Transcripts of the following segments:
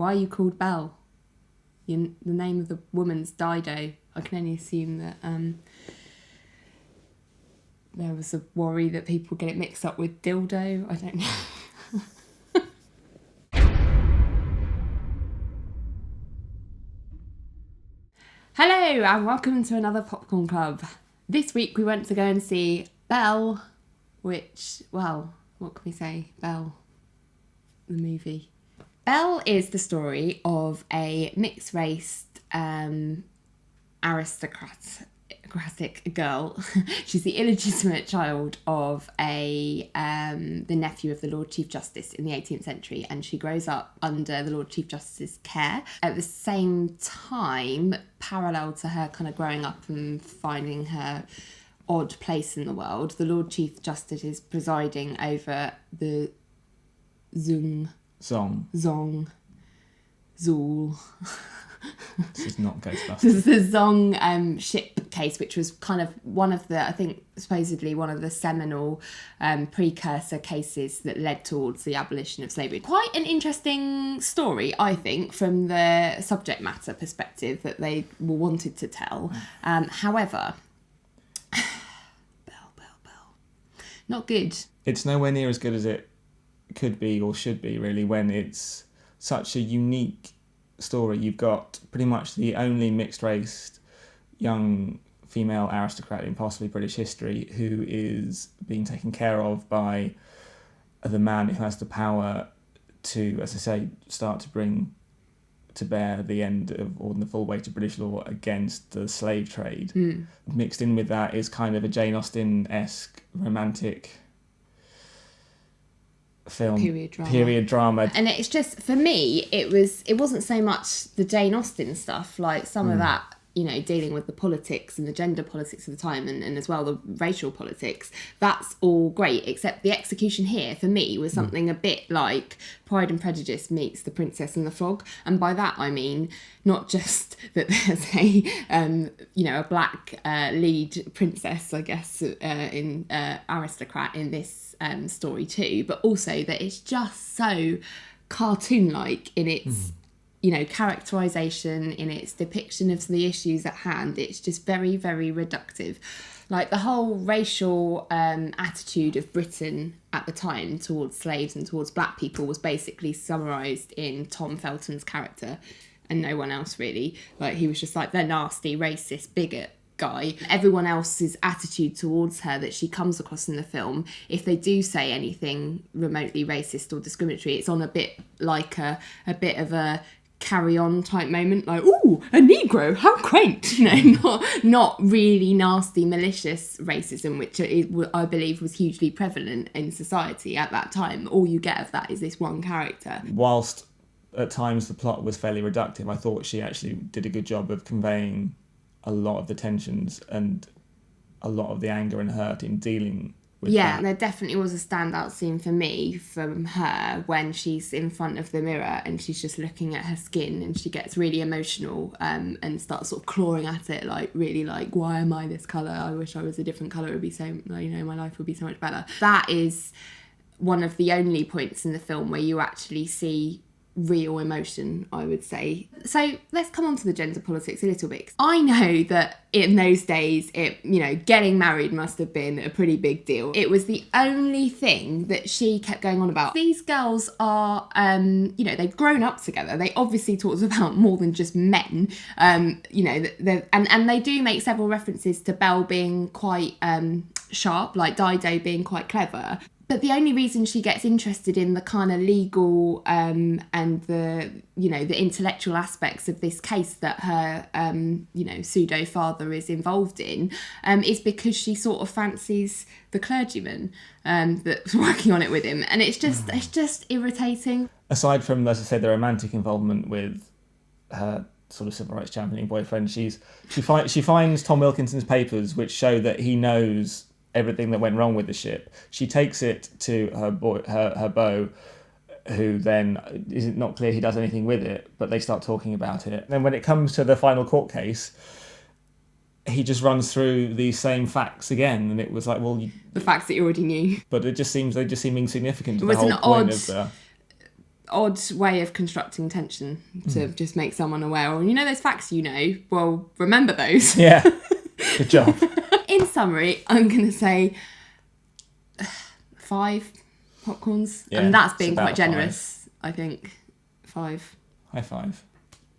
Why are you called Belle? The name of the woman's Dido. I can only assume that there was a worry that people get it mixed up with dildo. I don't know. Hello and welcome to another Popcorn Club. This week we went to go and see Belle, which, well, what can we say? Belle, the movie. Belle is the story of a mixed-race aristocratic girl. She's the illegitimate child of the nephew of the Lord Chief Justice in the 18th century, and she grows up under the Lord Chief Justice's care. At the same time, parallel to her kind of growing up and finding her odd place in the world, the Lord Chief Justice is presiding over the Zong. This is not Ghostbusters. This is the Zong ship case, which was kind of one of the, I think, supposedly one of the seminal precursor cases that led towards the abolition of slavery. Quite an interesting story, I think, from the subject matter perspective that they wanted to tell. However, Belle. Not good. It's nowhere near as good as it could be or should be, really, when it's such a unique story. You've got pretty much the only mixed-race young female aristocrat in possibly British history who is being taken care of by the man who has the power to, as I say, start to bring to bear the end of, or the full weight of British law against the slave trade. Mixed in with that is kind of a Jane Austen-esque romantic film, period drama, and it's just, for me, it wasn't so much the Jane Austen stuff, like some of that, you know, dealing with the politics and the gender politics of the time, and as well the racial politics. That's all great, except the execution here for me was something a bit like Pride and Prejudice meets The Princess and the Frog, and by that I mean not just that there's a black lead princess, I guess, in aristocrat in this story too, but also that it's just so cartoon-like in its characterisation, in its depiction of the issues at hand. It's just very, very reductive. Like the whole racial attitude of Britain at the time towards slaves and towards black people was basically summarised in Tom Felton's character and no one else really. Like he was just like the nasty, racist, bigot guy. Everyone else's attitude towards her that she comes across in the film, if they do say anything remotely racist or discriminatory, it's on a bit like a bit of a Carry On type moment, like, ooh, a Negro, how quaint, not really nasty, malicious racism, which I believe was hugely prevalent in society at that time. All you get of that is this one character. Whilst at times the plot was fairly reductive, I thought she actually did a good job of conveying a lot of the tensions and a lot of the anger and hurt in dealing with that. There definitely was a standout scene for me from her when she's in front of the mirror and she's just looking at her skin and she gets really emotional and starts sort of clawing at it, like really like, why am I this colour? I wish I was a different colour. It would be so, my life would be so much better. That is one of the only points in the film where you actually see real emotion, I would say. So let's come on to the gender politics a little bit. I know that in those days, getting married must have been a pretty big deal. It was the only thing that she kept going on about. These girls are, they've grown up together. They obviously talked about more than just men. And they do make several references to Belle being quite sharp, like Dido being quite clever. But the only reason she gets interested in the kind of legal and the intellectual aspects of this case that her, pseudo father is involved in is because she sort of fancies the clergyman that's working on it with him. And it's just irritating. Aside from, as I said, the romantic involvement with her sort of civil rights championing boyfriend, she finds Tom Wilkinson's papers, which show that he knows everything that went wrong with the ship. She takes it to her beau, who then is not clear he does anything with it, but they start talking about it. And then when it comes to the final court case, he just runs through these same facts again, and it was like, well, the facts that you already knew. But they just seem insignificant to the whole point of the odd way of constructing tension to just make someone aware. Or, you know those facts you know? Well, remember those. Yeah. Good job. In summary, I'm going to say 5 popcorns. Yeah, and that's it's being about quite generous, I think. 5. High 5.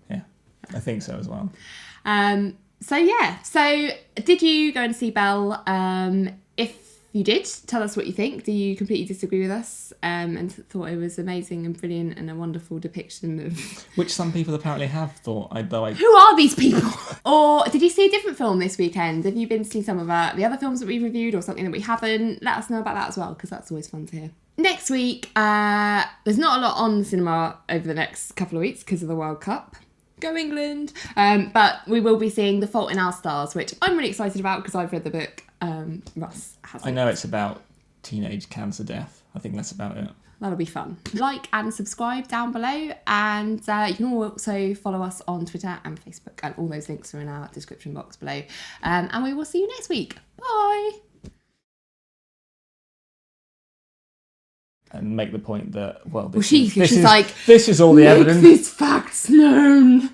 Yeah, I think so as well. So did you go and see Belle? If you did, tell us what you think. Do you completely disagree with us and thought it was amazing and brilliant and a wonderful depiction of... Which some people apparently have thought, though I... Who are these people? Or did you see a different film this weekend? Have you been to see some of the other films that we reviewed or something that we haven't? Let us know about that as well, because that's always fun to hear. Next week, there's not a lot on the cinema over the next couple of weeks because of the World Cup. Go England! But we will be seeing The Fault in Our Stars, which I'm really excited about because I've read the book. Russ hasn't. I know it's about teenage cancer death. I think that's about it. That'll be fun. Like and subscribe down below, and you can also follow us on Twitter and Facebook, and all those links are in our description box below. And we will see you next week. Bye! And make the point that, she's like, this is all the evidence. Make these facts known.